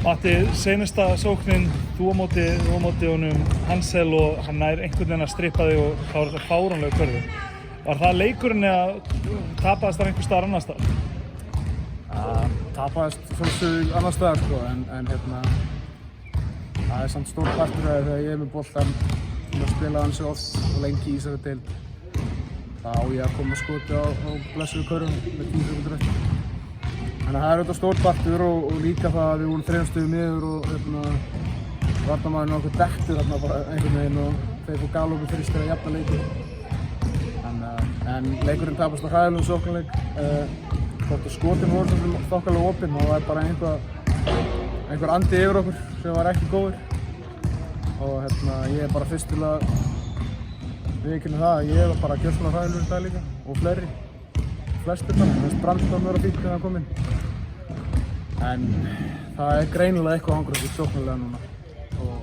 Matti, seinasta sóknin, þú á móti honum Hansel og hann nær einhvern veginn að strippa þig og þá þetta fáránlega körfu. Var það leikurinn eða tapaðist það einhvers staðar annars staðar? Tapaðist svolítið annars staðar sko, en það samt stór partur af þegar ég með boltan til að spila ansi oft og lengi í þessari deild. Þá á ég að koma skoti á blessuðu körfum með 10 sekúndur eftir. Þannig að það auðvitað stór partur og líka það að við vorum 3 stigum niður og varnarmaðurinn okkur dettur þarna bara einhvern veginn og þeir fór galopið fyrir að jafna leikinn. En leikurinn tapast á hræðilegum sóknarleik. Þótt að skotin voru svolítið þokkalega opinn, þá var bara einhver andi yfir okkur sem var ekki góður. Og ég er bara fyrst til að viðurkenna það að ég var bara gjörsamlega hræðilegur í dag líka og fleiri. Flestir bara, þess brandið var mjög fínt þegar það kom inn. En það er greinilega eitthvað hangur okkur sóknarlega núna. Og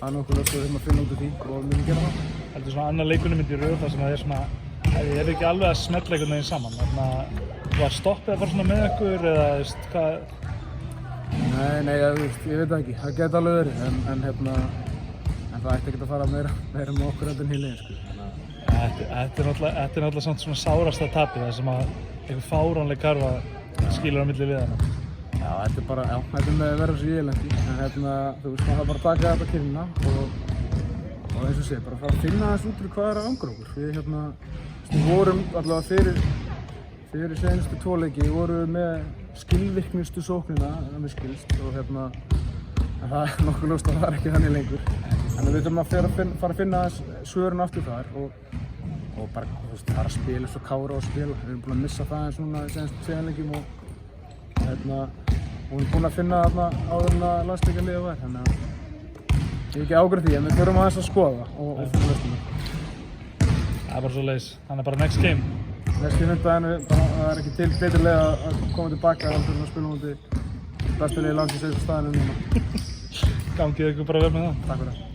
það er nokkuð ljóst að við þurfum að finna út af því og við myndum gera það. Heldur svona annar leikurinn myndi í röð þar sem það er svona, ég hef ekki alveg að smetla einhvern veginn saman. Var stoppið að fara svona með ykkur eða hvað? Nei, ég veit það ekki. Það geti alveg verið, en það ætti ekki að fara meira með okkur enn hinn sko. Þetta er náttúrulega samt svona sárasta tapið þar sem að einhver fáránleg karfa skilur á milli liðanna. Já, þetta er með verður sem ég lendi, en þú veist, maður þarf bara að taka þetta kynna og eins og sé, bara fara að finna þess út úr hvað er að angra okkur. Við vorum allavega fyrir seinustu 2 leiki, við vorum með skilvirknustu sóknina, mér skilst, og en það er nokkuð ljóst að það er ekki þannig lengur. Þannig að við þurfum að fara að finna svörin aftur þar og bara fara að spila eins og Kára og spila. Við erum búin að missa það eins núna í seinustu 2 leikjum og við erum búin að finna þarna áður en að landsleikjarliðið var. Þannig að ég er ekki ágjörð því, en við þurfum aðeins að skoða og finna lausnina. Það er bara svoleiðis, þannig bara next game. Næst í fimmtudaginn, það er ekki til betri leið að koma tilbaka heldur en að spila mútið bestu liði landsins á staðinu núna. Gangið ykkur bara vel með það. Takk fyrir það.